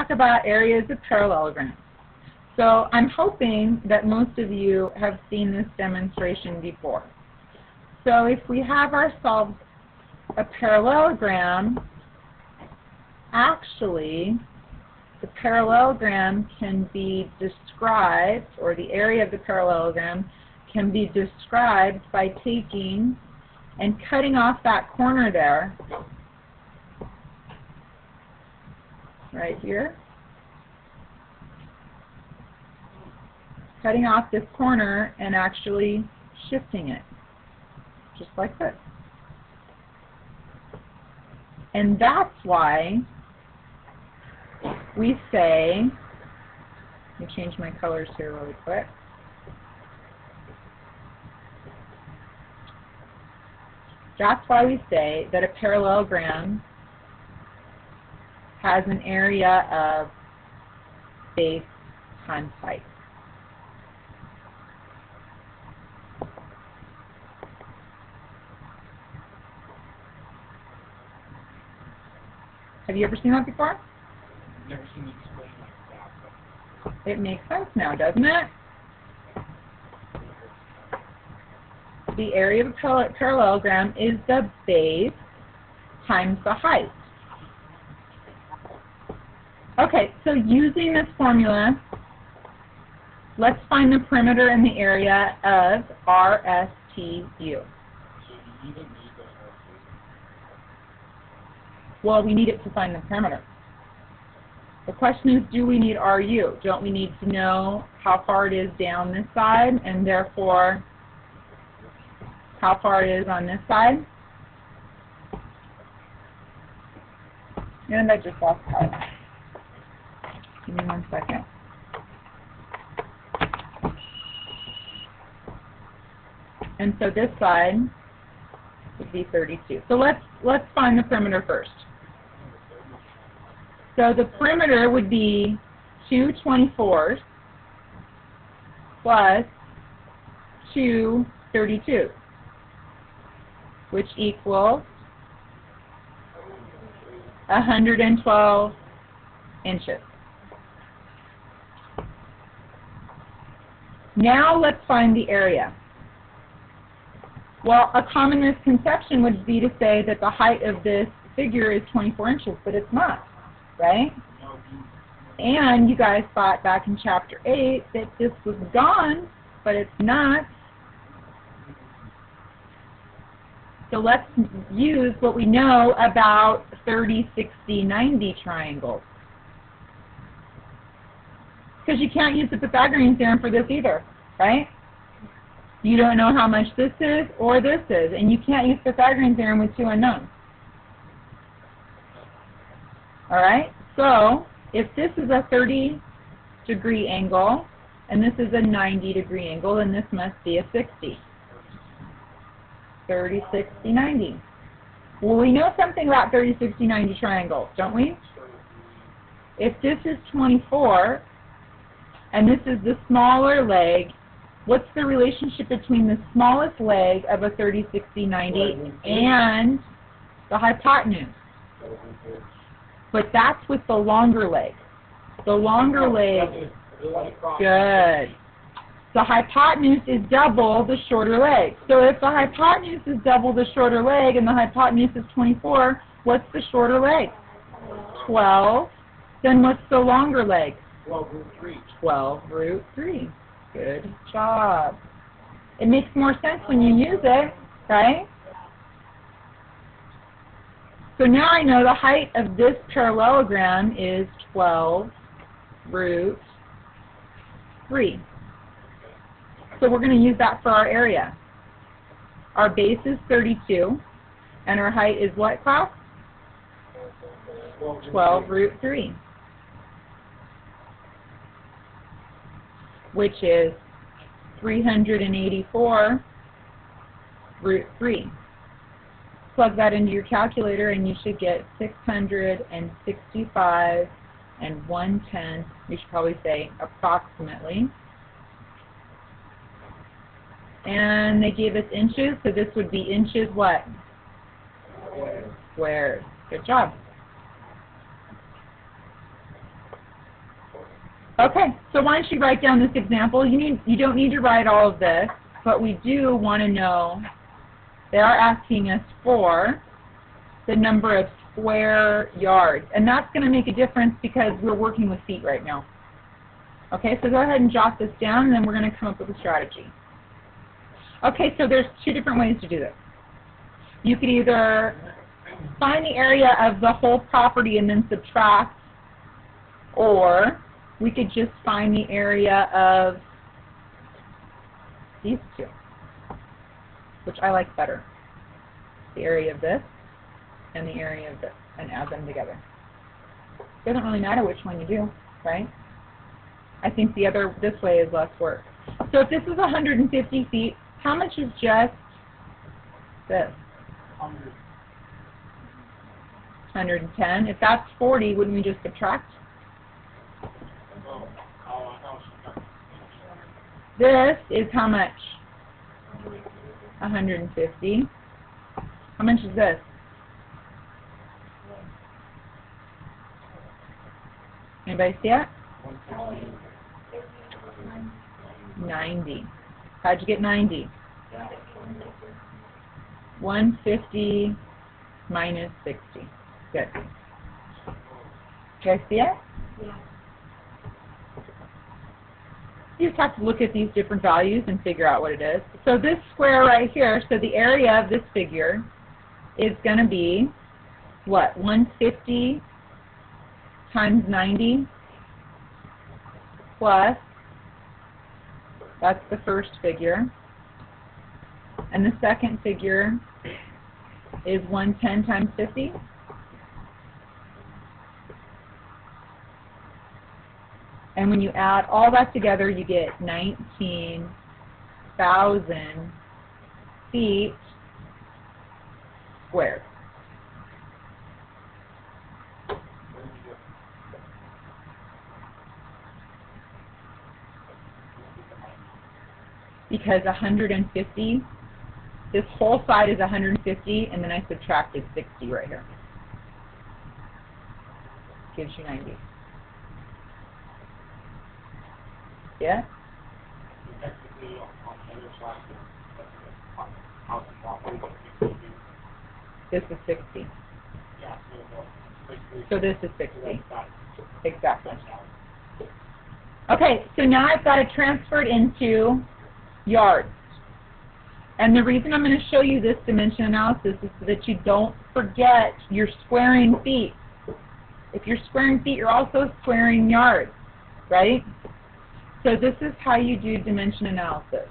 talk about areas of parallelograms. So I'm hoping that most of you have seen this demonstration before. So if we have ourselves a parallelogram, actually the parallelogram can be described, or the area of the parallelogram can be described by taking and cutting off that corner there, right here. Cutting off this corner and actually shifting it, just like this. And that's why we say, let me change my colors here really quick. That's why we say that a parallelogram has an area of base times height. Have you ever seen that before? Never seen it explained like that. It makes sense now, doesn't it? The area of a parallelogram is the base times the height. Okay, so using this formula, let's find the perimeter and the area of RSTU. Well, we need it to find the perimeter. The question is, do we need RU? Don't we need to know how far it is down this side, and therefore how far it is on this side? And I just lost part. Give me 1 second. And so this side would be 32. So let's find the perimeter first. So the perimeter would be 2 24s plus 2 32s, which equals 112 inches. Now let's find the area. Well, a common misconception would be to say that the height of this figure is 24 inches, but it's not, right? And you guys thought back in chapter 8 that this was gone, but it's not. So let's use what we know about 30, 60, 90 triangles. Because you can't use the Pythagorean theorem for this either, right? You don't know how much this is or this is, and you can't use the Pythagorean theorem with two unknowns. All right? So if this is a 30-degree angle and this is a 90-degree angle, then this must be a 60. 30, 60, 90. Well, we know something about 30, 60, 90 triangles, don't we? If this is 24 and this is the smaller leg, what's the relationship between the smallest leg of a 30, 60, 90 and the hypotenuse? But that's with the longer leg. The longer leg, good. The hypotenuse is double the shorter leg. So if the hypotenuse is double the shorter leg and the hypotenuse is 24, what's the shorter leg? 12. Then what's the longer leg? 12 root 3. 12 root 3. Good job. It makes more sense when you use it, right? So now I know the height of this parallelogram is 12 root 3. So we're going to use that for our area. Our base is 32, and our height is what, class? 12 root 3. Which is 384 root 3. Plug that into your calculator and you should get 665 and 1/10. We should probably say approximately. And they gave us inches, so this would be inches what? Squared. Good job. Okay, so why don't you write down this example? You don't need to write all of this, but we do want to know, they are asking us for the number of square yards. And that's going to make a difference because we're working with feet right now. Okay, so go ahead and jot this down, and then we're going to come up with a strategy. Okay, so there's two different ways to do this. You could either find the area of the whole property and then subtract, or we could just find the area of these two, which I like better. The area of this and the area of this, and add them together. It doesn't really matter which one you do, right? I think this way is less work. So if this is 150 feet, how much is just this? 110. If that's 40, wouldn't we just subtract? This is how much? 150. How much is this? Anybody see it? 90. How'd you get 90? 150 minus 60. Good. You guys see it? Yeah. You just have to look at these different values and figure out what it is. So this square right here, so the area of this figure is going to be, what, 150 times 90 plus, that's the first figure, and the second figure is 110 times 50. And when you add all that together, you get 19,000 feet squared. Because 150, this whole side is 150, and then I subtracted 60 right here. Gives you 90. Yeah? This is 60. So this is 60. Exactly. Okay, so now I've got it transferred into yards. And the reason I'm going to show you this dimension analysis is so that you don't forget you're squaring feet. If you're squaring feet, you're also squaring yards, right? So this is how you do dimension analysis.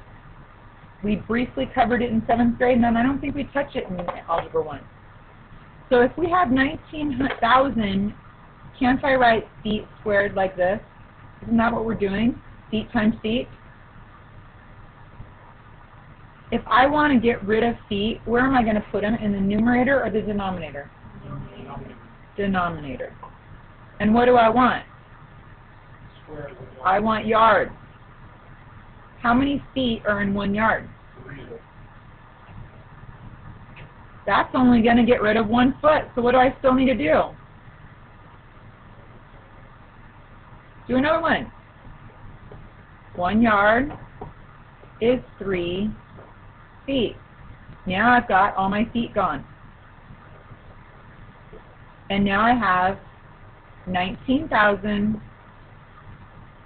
We briefly covered it in 7th grade, and then I don't think we touch it in Algebra 1. So if we have 19,000, can't I write feet squared like this? Isn't that what we're doing? Feet times feet? If I want to get rid of feet, where am I going to put them? In the numerator or the denominator? Denominator. And what do I want? I want yards. How many feet are in 1 yard? That's only going to get rid of 1 foot. So what do I still need to do? Do another one. 1 yard is 3 feet. Now I've got all my feet gone. And now I have 19,000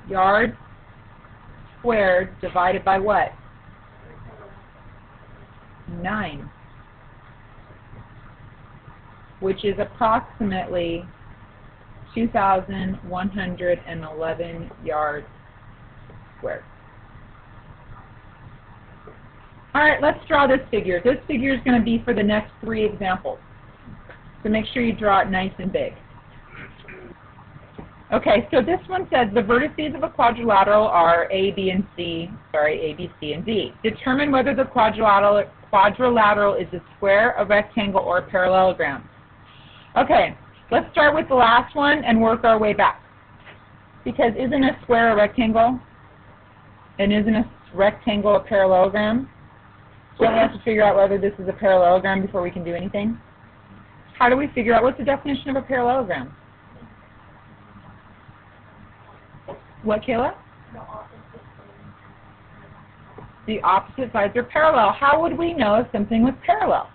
yards squared divided by what? 9. Which is approximately 2,111 yards squared. All right, let's draw this figure. This figure is going to be for the next 3 examples. So make sure you draw it nice and big. Okay, so this one says the vertices of a quadrilateral are A, B, C, and D. Determine whether the quadrilateral is a square, a rectangle, or a parallelogram. Okay, let's start with the last one and work our way back. Because isn't a square a rectangle? And isn't a rectangle a parallelogram? So we have to figure out whether this is a parallelogram before we can do anything. How do we figure out what's the definition of a parallelogram? What, Kayla? The opposite sides are parallel. How would we know if something was parallel?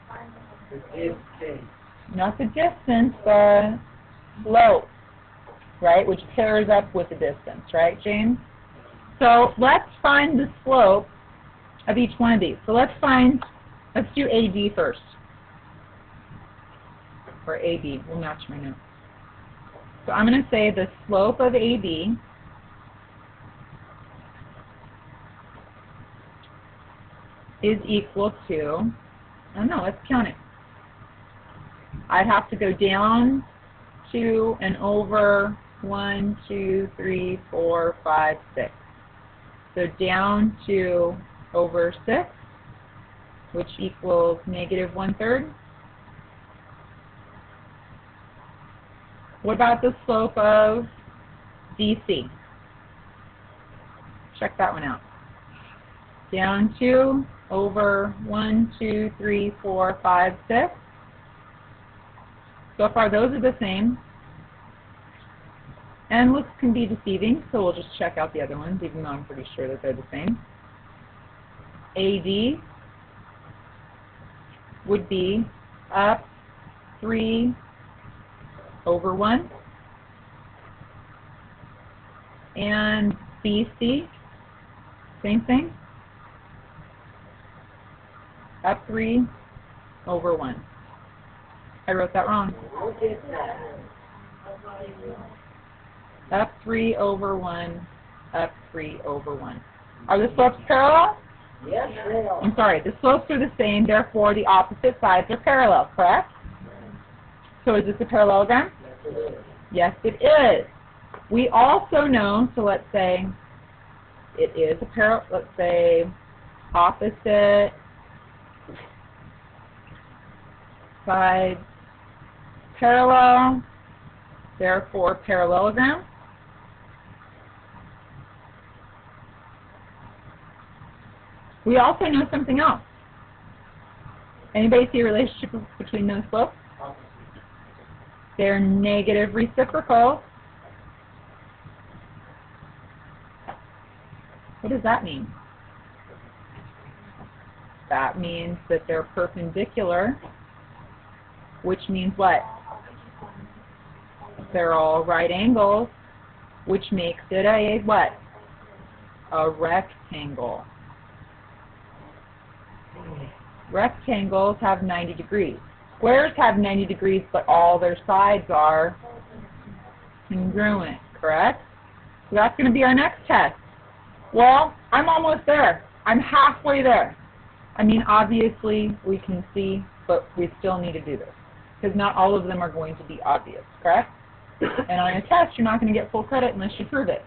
Not the distance, the slope, right, which pairs up with the distance, right, James? So let's find the slope of each one of these. So let's do AD first. Or AB, we'll match my notes. So I'm going to say the slope of AB is equal to, I don't know, let's count it. I'd have to go down 2 and over 1, 2, 3, 4, 5, 6. So down to over 6, which equals negative 1/3. What about the slope of DC? Check that one out. Down 2 over 1, 2, 3, 4, 5, 6. So far those are the same. And looks can be deceiving, so we'll just check out the other ones, even though I'm pretty sure that they're the same. AD would be up 3 over 1. And BC, same thing. Up 3 over 1. I wrote that wrong. Up 3 over 1, up 3 over 1. Are the slopes parallel? Yes, they are. I'm sorry, the slopes are the same, therefore the opposite sides are parallel, correct? So is this a parallelogram? Yes, it is. Yes, it is. We also know, so let's say it is a let's say opposite sides parallel, therefore parallelogram. We also know something else. Anybody see a relationship between those slopes? They're negative reciprocals. What does that mean? That means that they're perpendicular, which means what? They're all right angles, which makes it a what? A rectangle. Rectangles have 90 degrees. Squares have 90 degrees, but all their sides are congruent, correct? So that's going to be our next test. Well, I'm almost there. I'm halfway there. I mean, obviously, we can see, but we still need to do this, because not all of them are going to be obvious, correct? And on a test, you're not going to get full credit unless you prove it.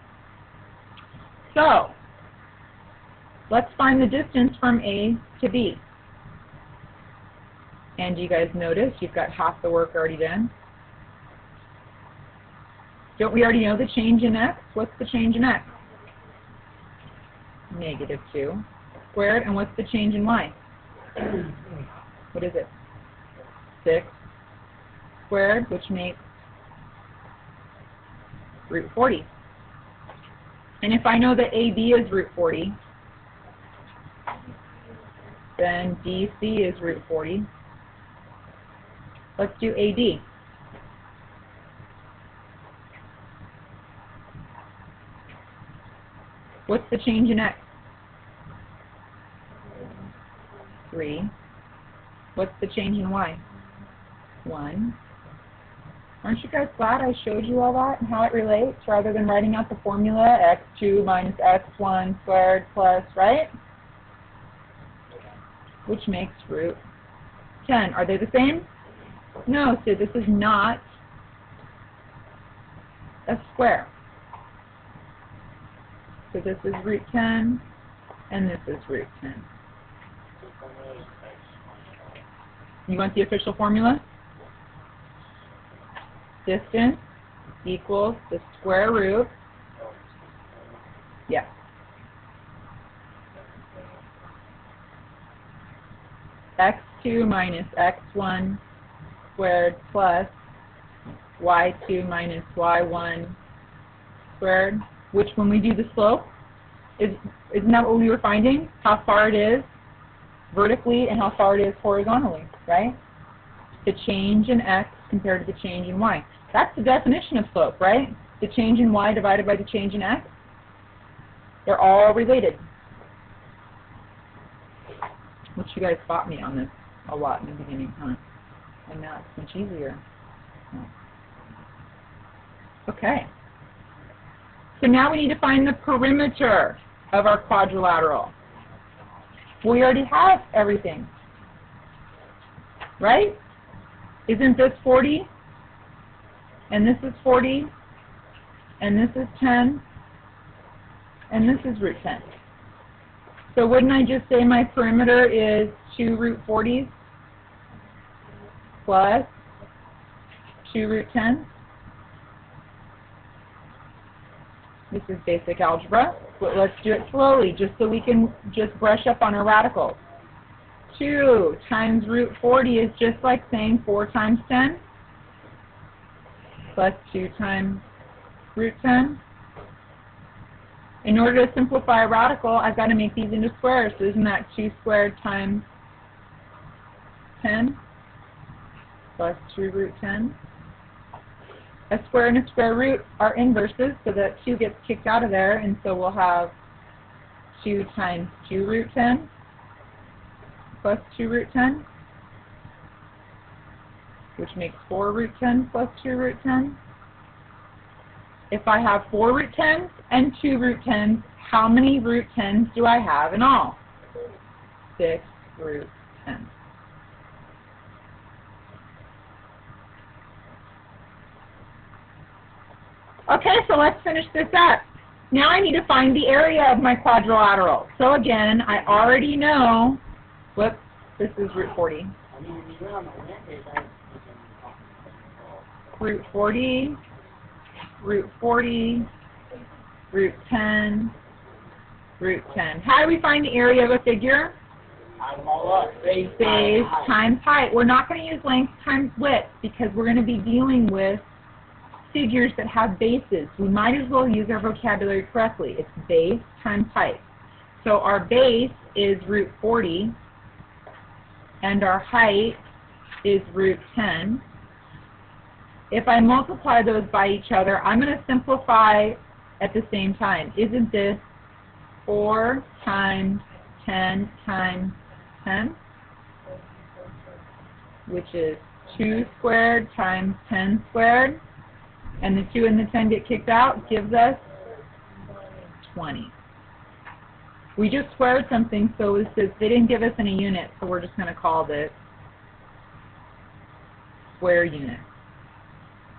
So, let's find the distance from A to B. And you guys notice you've got half the work already done? Don't we already know the change in x? What's the change in x? Negative 2 squared. And what's the change in y? What is it? 6 squared, which makes root 40. And if I know that AB is root 40, then DC is root 40. Let's do AD. What's the change in x? 3. What's the change in y? 1. Aren't you guys glad I showed you all that and how it relates, rather than writing out the formula, x2 minus x1 squared plus, right? Which makes root 10. Are they the same? No, so this is not a square. So this is root 10, and this is root 10. You want the official formula? Distance equals the square root. Yes. x2 minus x1 squared plus y2 minus y1 squared. which when we do the slope, isn't that what we were finding? How far it is vertically and how far it is horizontally, right? The change in x compared to the change in y. That's the definition of slope, right? The change in y divided by the change in x. They're all related. Which you guys fought me on this a lot in the beginning, huh? And now it's much easier. Okay. So now we need to find the perimeter of our quadrilateral. We already have everything, right? Isn't this 40? And this is 40? And this is 10? And this is root 10. So wouldn't I just say my perimeter is 2 root 40s plus 2 root 10s? This is basic algebra, but let's do it slowly just so we can just brush up on our radicals. 2 times root 40 is just like saying 4 times 10 plus 2 times root 10. In order to simplify a radical, I've got to make these into squares. So isn't that 2 squared times 10 plus 2 root 10? A square and a square root are inverses, so that 2 gets kicked out of there, and so we'll have 2 times 2 root 10 plus 2 root 10, which makes 4 root 10 plus 2 root 10. If I have 4 root 10s and 2 root 10s, how many root 10s do I have in all? 6 root 10s. Okay, so let's finish this up. Now I need to find the area of my quadrilateral. So again, I already know, whoops, this is root 40. Root 40, root 40, root 10, root 10. How do we find the area of a figure? Base times height. We're not going to use length times width because we're going to be dealing with figures that have bases. We might as well use our vocabulary correctly. It's base times height. So our base is root 40 and our height is root 10. If I multiply those by each other, I'm going to simplify at the same time. Isn't this 4 times 10 times 10? Which is 2 squared times 10 squared. And the 2 and the 10 get kicked out, gives us 20. We just squared something, so it says they didn't give us any units, so we're just going to call this square unit.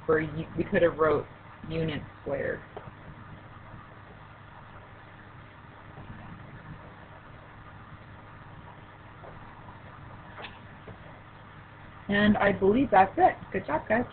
Or we could have wrote unit squared. And I believe that's it. Good job, guys.